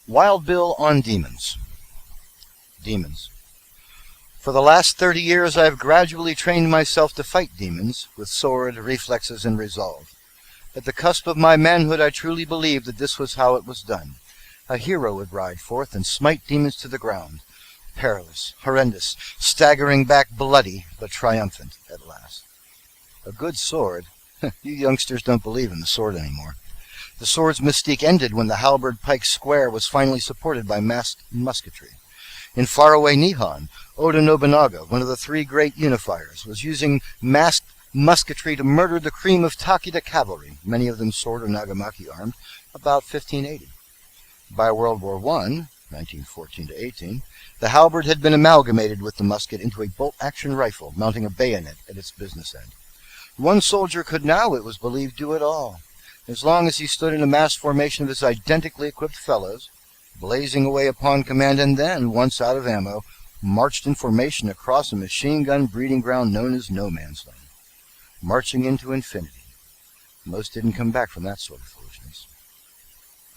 Wild Bill on Demons. Demons. For the last 30 years I have gradually trained myself to fight demons with sword, reflexes, and resolve. At the cusp of my manhood I truly believed that this was how it was done. A hero would ride forth and smite demons to the ground. Perilous, horrendous, staggering back bloody, but triumphant at last. A good sword? You youngsters don't believe in the sword anymore. The sword's mystique ended when the halberd pike square was finally supported by masked musketry. In faraway Nihon, Oda Nobunaga, one of the three great unifiers, was using masked musketry to murder the cream of Takeda cavalry, many of them sword or nagamaki armed, about 1580. By World War I, 1914 to 18, the halberd had been amalgamated with the musket into a bolt-action rifle mounting a bayonet at its business end. One soldier could now, it was believed, do it all, as long as he stood in a mass formation of his identically equipped fellows, blazing away upon command, and then, once out of ammo, marched in formation across a machine gun breeding ground known as No Man's Land, marching into infinity. Most didn't come back from that sort of foolishness.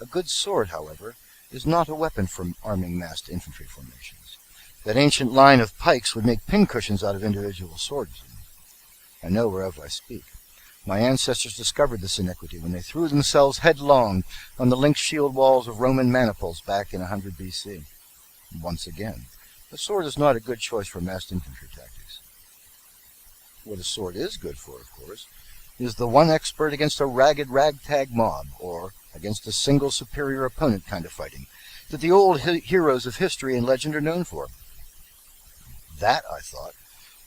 A good sword, however, is not a weapon for arming massed infantry formations. That ancient line of pikes would make pincushions out of individual swords. I know whereof I speak. My ancestors discovered this iniquity when they threw themselves headlong on the linked shield walls of Roman maniples back in 100 BC. Once again, the sword is not a good choice for massed infantry tactics. What a sword is good for, of course, is the one expert against a ragged ragtag mob, or against a single superior opponent kind of fighting, that the old heroes of history and legend are known for. That, I thought,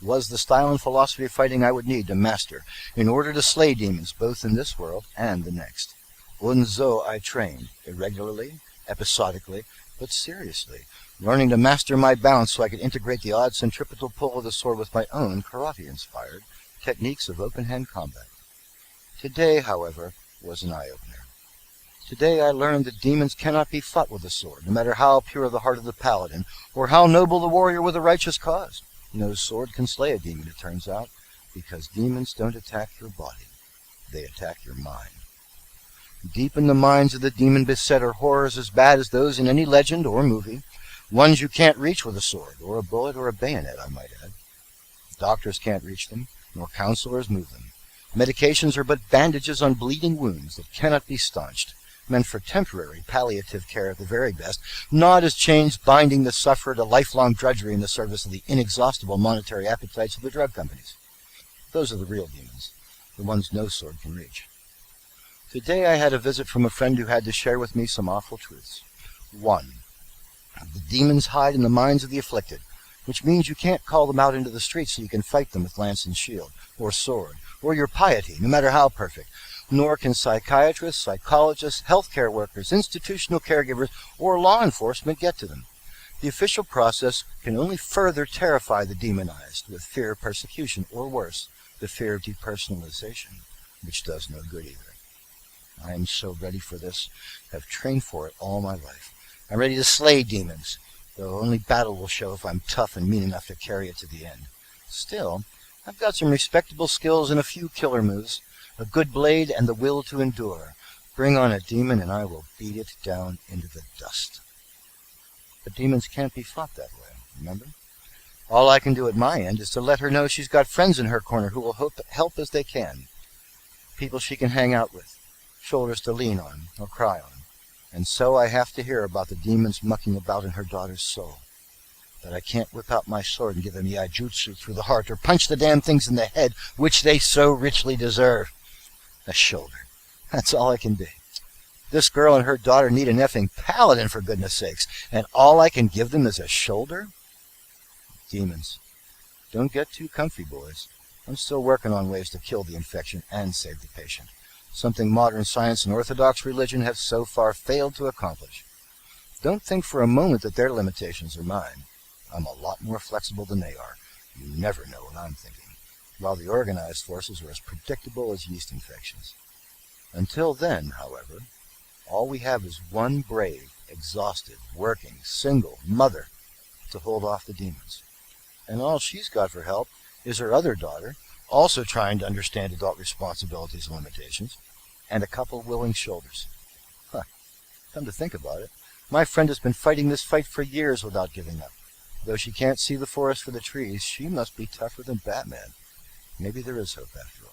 was the style and philosophy of fighting I would need to master in order to slay demons both in this world and the next. And so I trained, irregularly, episodically, but seriously, learning to master my balance so I could integrate the odd centripetal pull of the sword with my own karate-inspired techniques of open-hand combat. Today, however, was an eye-opener. Today I learned that demons cannot be fought with a sword, no matter how pure the heart of the paladin, or how noble the warrior with a righteous cause. No sword can slay a demon, it turns out, because demons don't attack your body. They attack your mind. Deep in the minds of the demon-beset are horrors as bad as those in any legend or movie, ones you can't reach with a sword, or a bullet, or a bayonet, I might add. Doctors can't reach them, nor counselors move them. Medications are but bandages on bleeding wounds that cannot be staunched, meant for temporary palliative care at the very best, not as chains binding the sufferer to lifelong drudgery in the service of the inexhaustible monetary appetites of the drug companies. Those are the real demons, the ones no sword can reach. Today I had a visit from a friend who had to share with me some awful truths. 1. The demons hide in the minds of the afflicted, which means you can't call them out into the streets so you can fight them with lance and shield, or sword, or your piety, no matter how perfect. Nor can psychiatrists, psychologists, healthcare workers, institutional caregivers, or law enforcement get to them. The official process can only further terrify the demonized with fear of persecution, or worse, the fear of depersonalization, which does no good either. I am so ready for this, have trained for it all my life. I'm ready to slay demons, though only battle will show if I'm tough and mean enough to carry it to the end. Still, I've got some respectable skills and a few killer moves, a good blade, and the will to endure. Bring on a demon, and I will beat it down into the dust. But demons can't be fought that way, remember? All I can do at my end is to let her know she's got friends in her corner who will help as they can. People she can hang out with, shoulders to lean on or cry on. And so I have to hear about the demons mucking about in her daughter's soul. That I can't whip out my sword and give them yaijutsu through the heart, or punch the damn things in the head, which they so richly deserve. A shoulder. That's all I can be. This girl and her daughter need an effing paladin, for goodness sakes, and all I can give them is a shoulder? Demons. Don't get too comfy, boys. I'm still working on ways to kill the infection and save the patient, something modern science and orthodox religion have so far failed to accomplish. Don't think for a moment that their limitations are mine. I'm a lot more flexible than they are. You never know what I'm thinking, while the organized forces are as predictable as yeast infections. Until then, however, all we have is one brave, exhausted, working, single mother to hold off the demons. And all she's got for help is her other daughter, also trying to understand adult responsibilities and limitations, and a couple willing shoulders. Come to think about it, My friend has been fighting this fight for years without giving up. Though she can't see the forest for the trees, she must be tougher than Batman. Maybe there is hope after all.